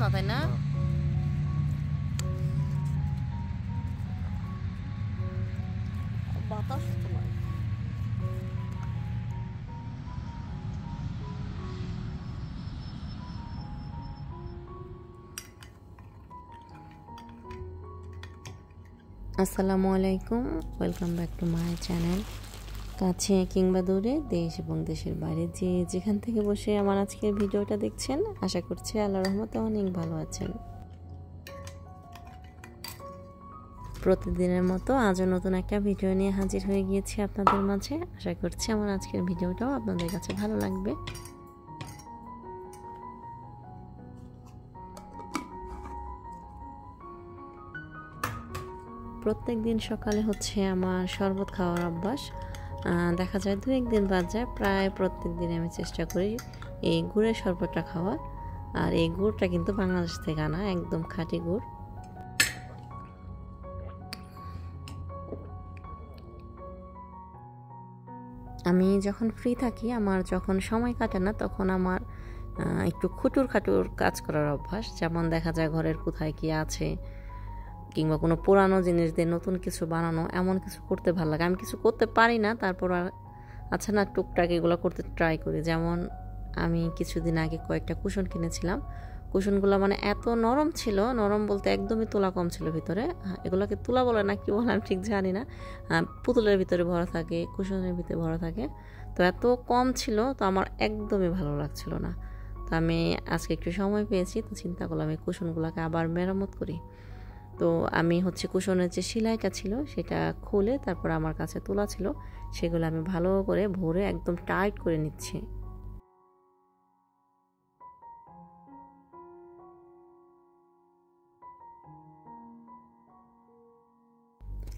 না, তাই না? বাতাস তো নয়। আসসালামু আলাইকুম, welcome back to my channel. কাছে কিংবা দূরে, দেশ এবং দেশের বাইরে যে যেখান থেকে বসে আমার আজকের ভিডিওটা দেখছেন, আশা করছি আল্লাহর রহমতে অনেক ভালো আছেন। প্রতিদিনের মতো আজও নতুন একটা ভিডিও নিয়ে হাজির হয়ে গিয়েছি আপনাদের মাঝে। আশা করছি আমার আজকের ভিডিওটাও আপনাদের কাছে ভালো লাগবে। প্রত্যেক দিন সকালে হচ্ছে আমার শরবত খাওয়ার অভ্যাস। দেখা যায় দু একদিন বাদ যায়, প্রায় প্রত্যেক দিন আমি চেষ্টা করি এই গুড়ের শরবতটা খাওয়ার। আর এই গুড়টা কিন্তু বাংলাদেশ থেকে আনা, একদম খাঁটি গুড়। আমি যখন ফ্রি থাকি, আমার যখন সময় কাটে না, তখন আমার একটু খুঁটুর খাটুর কাজ করার অভ্যাস। যেমন দেখা যায় ঘরের কোথায় কি আছে, কিংবা কোনো পুরানো জিনিস দিয়ে নতুন কিছু বানানো, এমন কিছু করতে ভালো লাগে। আমি কিছু করতে পারি না, তারপর আচ্ছা না, টুকটাক এগুলো করতে ট্রাই করি। যেমন আমি কিছুদিন আগে কয়েকটা কুশন কিনেছিলাম। কুশনগুলো মানে এত নরম ছিল, নরম বলতে একদমই তুলা কম ছিল ভিতরে। এগুলোকে তুলা বলে না কি বলে আমি ঠিক জানি না। পুতুলের ভিতরে ভরা থাকে, কুশনের ভিতরে ভরা থাকে। তো এত কম ছিল, তো আমার একদমই ভালো লাগছিল না। তো আমি আজকে একটু সময় পেয়েছি, তো চিন্তা করলাম এই কুশনগুলোকে আবার মেরামত করি। তো আমি হচ্ছে কুশনের যে সেলাইটা ছিল সেটা খুলে তারপর আমার কাছে তোলা ছিল, সেগুলো আমি ভালো করে ভরে একদম টাইট করে নিচ্ছি।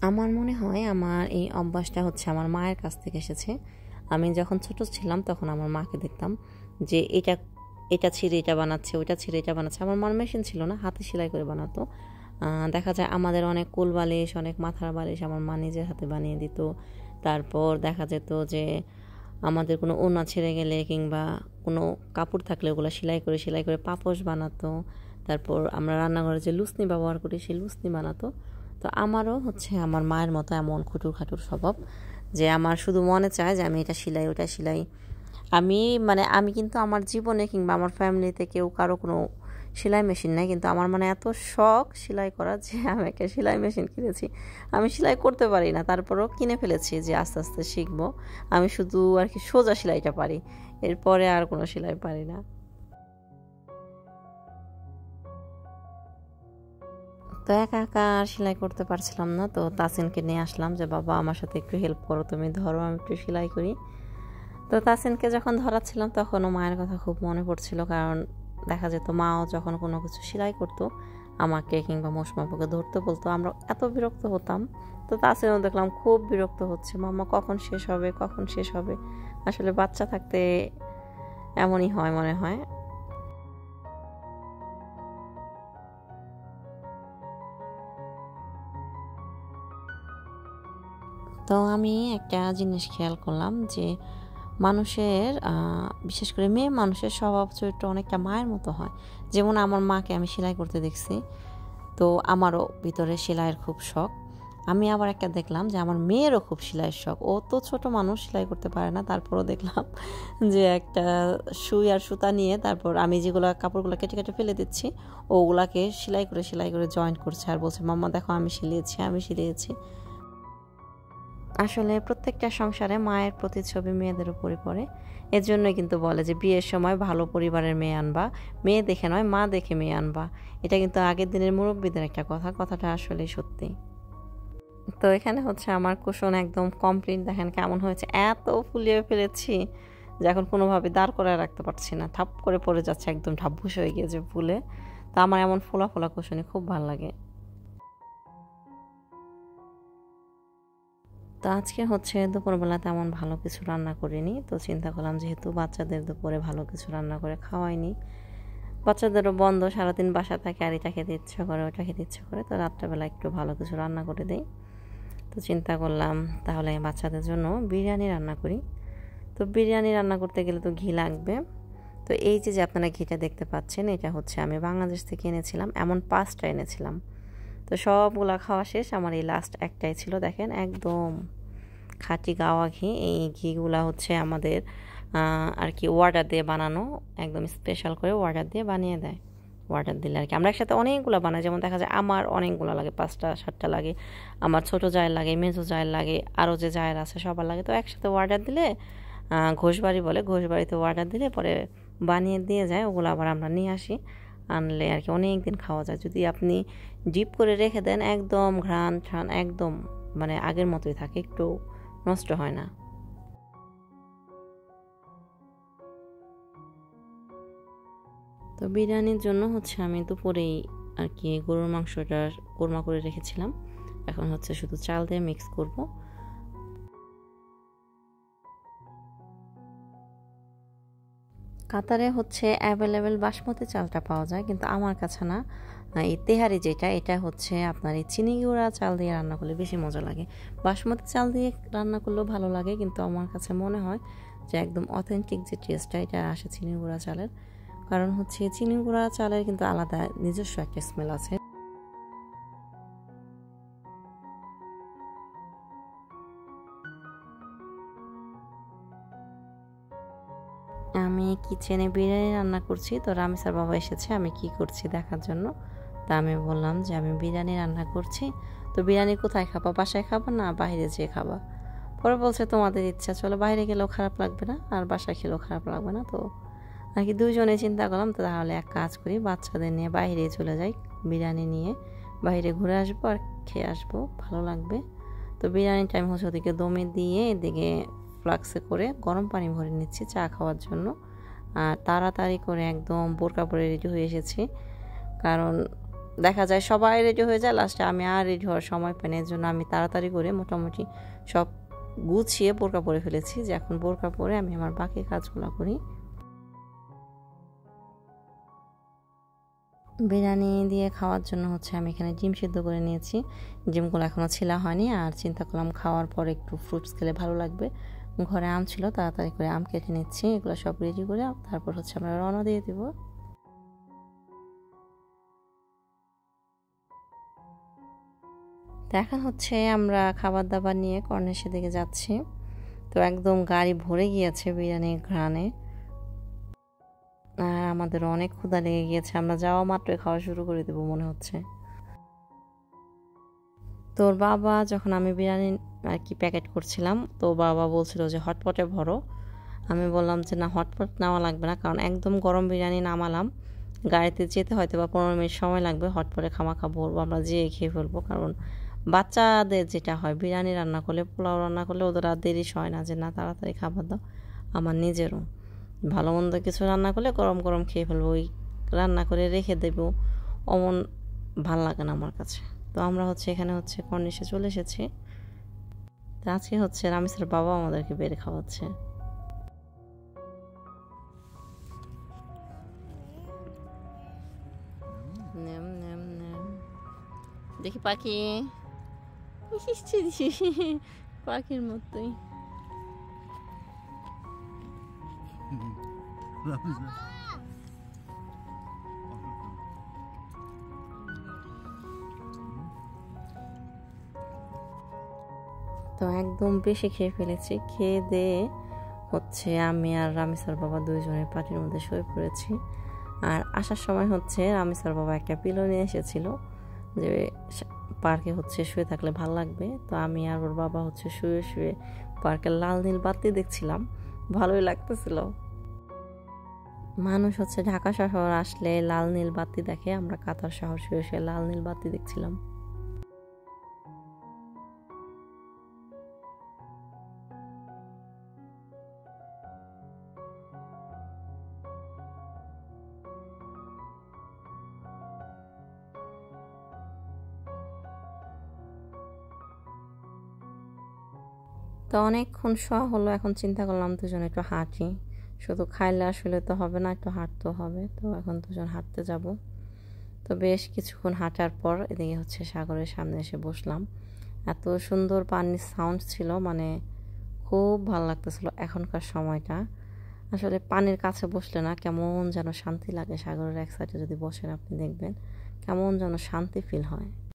আমার মনে হয় আমার এই অভ্যাসটা হচ্ছে আমার মায়ের কাছ থেকে এসেছে। আমি যখন ছোট ছিলাম তখন আমার মাকে দেখতাম যে এটা ছিঁড়ে এটা বানাচ্ছে, ওইটা ছিঁড়ে এটা বানাচ্ছে। আমার মার মেশিন ছিল না, হাতে সেলাই করে বানাতো। দেখা যায় আমাদের অনেক কোল বালিশ, অনেক মাথার বালিশ আমার মা নিজের হাতে বানিয়ে দিত। তারপর দেখা যেত যে আমাদের কোনো ওড়না ছেড়ে গেলে কিংবা কোনো কাপড় থাকলে ওগুলো সেলাই করে পাপোশ বানাতো। তারপর আমরা রান্নাঘরে যে লুসনি ব্যবহার করি, সেই লুসনি বানাতো। তো আমারও হচ্ছে আমার মায়ের মতো এমন খুঁটুর খাটুর স্বভাব যে আমার শুধু মনে চায় যে আমি এটা সেলাই, ওটা সেলাই। আমি কিন্তু আমার জীবনে কিংবা আমার ফ্যামিলিতে কেউ কারো কোনো সেলাই মেশিন নেই, কিন্তু আমার মানে এত শখ সেলাই করা যে আমি একটা সেলাই মেশিন কিনেছি। আমি সেলাই করতে পারি না, তারপরেও কিনে ফেলেছি যে আস্তে আস্তে শিখবো। আমি শুধু আর কি সোজা সেলাইটা পারি, এরপরে আর কোনো সেলাই পারি না। তো একা একা আর সেলাই করতে পারছিলাম না, তো তাসিনকে নিয়ে আসলাম যে বাবা আমার সাথে একটু হেল্প করো, তুমি ধরো, আমি একটু সেলাই করি। তো তাসিনকে যখন ধরাচ্ছিলাম তখনও মায়ের কথা খুব মনে পড়ছিল, কারণ দেখা যেত মাও যখন কোনো কিছু সেলাই করতো আমাকে কিংবা মোশমাপুকে ধরতে বলতো, আমরা এত বিরক্ত হতাম। তো তাসিনও দেখলাম খুব বিরক্ত হচ্ছে, মাম্মা কখন শেষ হবে, কখন শেষ হবে। আসলে বাচ্চা থাকতে এমনই হয় মনে হয়। তো আমি একটা জিনিস খেয়াল করলাম যে মানুষের বিশেষ করে মেয়ে মানুষের স্বভাব চরিত্র অনেকটা মায়ের মতো হয়। যেমন আমার মাকে আমি সেলাই করতে দেখছি, তো আমারও ভিতরে সেলাইয়ের খুব শখ। আমি আবার একটা দেখলাম যে আমার মেয়েরও খুব সেলাইয়ের শখ। ও তো ছোট মানুষ, সেলাই করতে পারে না, তারপরও দেখলাম যে একটা সুই আর সুতা নিয়ে তারপর আমি যেগুলো কাপড়গুলো কেটে কেটে ফেলে দিচ্ছি ওগুলাকে সেলাই করে জয়েন্ট করছে আর বলছে মাম্মা দেখো আমি সিলিয়েছি। আসলে প্রত্যেকটা সংসারে মায়ের প্রতিচ্ছবি মেয়েদের উপরই পড়ে। এর জন্যই কিন্তু বলে যে বিয়ের সময় ভালো পরিবারের মেয়ে আনবা, মেয়ে দেখে নয় মা দেখে মেয়ে আনবা। এটা কিন্তু আগের দিনের মুরব্বীদের একটা কথাটা আসলে সত্যি। তো এখানে হচ্ছে আমার কুশন একদম কমপ্লিট, দেখেন কেমন হয়েছে, এত ফুলিয়ে ফেলেছি যে এখন কোনোভাবে দাঁড় করে রাখতে পারছি না, ঠাপ করে পড়ে যাচ্ছে, একদম ঢাবুস হয়ে গিয়েছে ফুলে। তো আমার এমন ফোলা ফোলা কুশনই খুব ভালো লাগে। তো আজকে হচ্ছে দুপুরবেলা তেমন ভালো কিছু রান্না করিনি, তো চিন্তা করলাম যেহেতু বাচ্চাদের দুপুরে ভালো কিছু রান্না করে খাওয়াইনি, বাচ্চাদেরও বন্ধ, সারাদিন বাসা থাকে আর এটা খেতে ইচ্ছা করে ওটা খেতে ইচ্ছা করে, তো রাত্রেবেলা একটু ভালো কিছু রান্না করে দেই। তো চিন্তা করলাম তাহলে বাচ্চাদের জন্য বিরিয়ানি রান্না করি। তো বিরিয়ানি রান্না করতে গেলে তো ঘি লাগবে। তো তো এই যে আপনারা ঘিটা দেখতে পাচ্ছেন, এটা হচ্ছে আমি বাংলাদেশ থেকে এনেছিলাম, এমন 5টা এনেছিলাম। তো সবগুলা খাওয়া শেষ, আমার এই লাস্ট একটাই ছিল। দেখেন একদম খাঁটি গাওয়া ঘি। এই ঘিগুলা হচ্ছে আমাদের আর কি ওয়াটার দিয়ে বানানো, একদম স্পেশাল করে ওয়াটার দিয়ে বানিয়ে দেয়। ওয়াটার দিলে আর কি আমরা একসাথে অনেকগুলো বানাই, যেমন দেখা যায় আমার অনেকগুলো লাগে, 5টা 7টা লাগে, আমার ছোটো জায়ের লাগে, মেজো জায়ের লাগে, আরও যে জায়ের আছে সবার লাগে। তো একসাথে ওয়াটার দিলে ঘোষবাড়ি বলে, ঘোষবাড়িতে ওয়াটার দিলে পরে বানিয়ে দিয়ে যায়, ওগুলো আবার আমরা নিয়ে আসি, আনলে আর কি অনেক দিন খাওয়া যায়। যদি আপনি ডিপ করে রেখে দেন একদম ঘ্রাণ ঠান একদম মানে আগের মতোই থাকে, একটু নষ্ট হয় না। তো বিরিয়ানির জন্য হচ্ছে আমি দুপুরেই আর কি গরুর মাংসটা কোরমা করে রেখেছিলাম, এখন হচ্ছে শুধু চাল দিয়ে মিক্স করব। কাতারে হচ্ছে অ্যাভেলেবেল বাসমতি চালটা পাওয়া যায়, কিন্তু আমার কাছে না, এই তেহারি যেটা, এটা হচ্ছে আপনার এই চিনি গুঁড়া চাল দিয়ে রান্না করলে বেশি মজা লাগে। বাসমতি চাল দিয়ে রান্না করলেও ভালো লাগে, কিন্তু আমার কাছে মনে হয় যে একদম অথেন্টিক যে টেস্টটা এটা আসে চিনি গুঁড়া চালের। কারণ হচ্ছে চিনি গুঁড়া চালের কিন্তু আলাদা নিজস্ব একটা স্মেল আছে। আমি কিচেনে বিরিয়ানি রান্না করছি, তো রামিসার বাবা এসেছে আমি কি করছি দেখার জন্য। তা আমি বললাম যে আমি বিরিয়ানি রান্না করছি, তো বিরিয়ানি কোথায় খাবা, বাসায় খাবা না বাইরে যেয়ে খাবা? পরে বলছে তোমাদের ইচ্ছা, চলো বাইরে গেলেও খারাপ লাগবে না আর বাসায় খেলেও খারাপ লাগবে না। তো আর কি দুজনে চিন্তা করলাম, তো তাহলে এক কাজ করি, বাচ্চাদের নিয়ে বাইরে চলে যাই, বিরিয়ানি নিয়ে বাইরে ঘুরে আসবো আর খেয়ে আসবো, ভালো লাগবে। তো বিরিয়ানির টাইম হচ্ছে ওদিকে দমে দিয়ে এদিকে ফ্লাক্সে করে গরম পানি ভরে নিচ্ছি চা খাওয়ার জন্য। আর তাড়াতাড়ি করে একদম বোরকা পরে রেডি হয়ে এসেছি, কারণ দেখা যায় সবাই রেডি হয়ে যায়, লাস্টে আমি আর রেডি হওয়ার সময় পাই না। এর জন্য আমি তাড়াতাড়ি করে মোটামুটি সব গুছিয়ে বোরকা পরে ফেলেছি, যে এখন বোরকা পরে আমি আমার বাকি কাজগুলো করি। বিরিয়ানি দিয়ে খাওয়ার জন্য হচ্ছে আমি এখানে ডিম সিদ্ধ করে নিয়েছি, ডিমগুলো এখনও ছিলা হয়নি। আর চিন্তা করলাম খাওয়ার পরে একটু ফ্রুটস খেলে ভালো লাগবে, ঘরে আম ছিল, তাড়াতাড়ি করে আম কেটে নিচ্ছি। এগুলো সব রেডি করে তারপর হচ্ছে আমরা রওনা দিয়ে দেবো। তো এখন হচ্ছে আমরা খাবার দাবার নিয়ে কর্নেশের দিকে যাচ্ছি। তো একদম গাড়ি ভরে গিয়েছে বিরিয়ানির ঘ্রাণে, আর আমাদের অনেক ক্ষুধা লেগে গিয়েছে, আমরা যাওয়া মাত্রই খাওয়া শুরু করে দেবো মনে হচ্ছে। তোর বাবা যখন আমি বিরিয়ানি আর কি প্যাকেট করছিলাম, তো বাবা বলছিল যে হটপটে ভরো। আমি বললাম যে না, হটপট নেওয়া লাগবে না, কারণ একদম গরম বিরিয়ানি নামালাম, গাড়িতে যেতে হয়তো বা 15 মিনিট সময় লাগবে, হটপটে খামাখা ভরবো, আমরা যেয়ে খেয়ে ফেলবো। কারণ বাচ্চাদের যেটা হয়, বিরিয়ানি রান্না করলে পোলাও রান্না করলে ওদের আর দেরি হয় না যে না তাড়াতাড়ি খাবার দাও। আমার নিজেরও ভালো মন্দ কিছু রান্না করলে গরম গরম খেয়ে ফেলবো, ওই রান্না করে রেখে দেবো অমন ভাল লাগে না আমার কাছে। তো আমরা হচ্ছে এখানে হচ্ছে কর্নিশে চলে এসেছি। তো আজকে হচ্ছে রামিসের বাবা আমাদেরকে বেড়ে খাওয়াচ্ছে। দেখি পাখি, পাখির মতোই। তো একদম বেশি খেয়ে ফেলেছি, খেয়ে দিয়ে হচ্ছে আমি আর রামিসার বাবা দুইজনের পাটির মধ্যে শুয়ে পড়েছি। আর আসার সময় হচ্ছে রামিসার বাবা একটা পিলো নিয়ে এসেছিল, যে পার্কে হচ্ছে শুয়ে থাকলে ভাল লাগবে। তো আমি আর ওর বাবা হচ্ছে শুয়ে শুয়ে পার্কের লাল নীল বাতি দেখছিলাম, ভালোই লাগতেছিল। মানুষ হচ্ছে ঢাকা শহর আসলে লাল নীল বাতি দেখে, আমরা কাতার শহর শুয়ে শুয়ে লাল নীল বাতি দেখছিলাম। তো অনেকক্ষণ শোয়া হলো, এখন চিন্তা করলাম দুজন একটু হাঁটি, শুধু খাইলে আসলে তো হবে না, একটু হাঁটতেও হবে। তো এখন দুজন হাঁটতে যাব। তো বেশ কিছুক্ষণ হাঁটার পর এদিকে হচ্ছে সাগরের সামনে এসে বসলাম। এত সুন্দর পানির সাউন্ড ছিল, মানে খুব ভালো লাগতেছিল এখনকার সময়টা। আসলে পানির কাছে বসলে না কেমন যেন শান্তি লাগে। সাগরের এক সাইডে যদি বসেন আপনি দেখবেন কেমন যেন শান্তি ফিল হয়।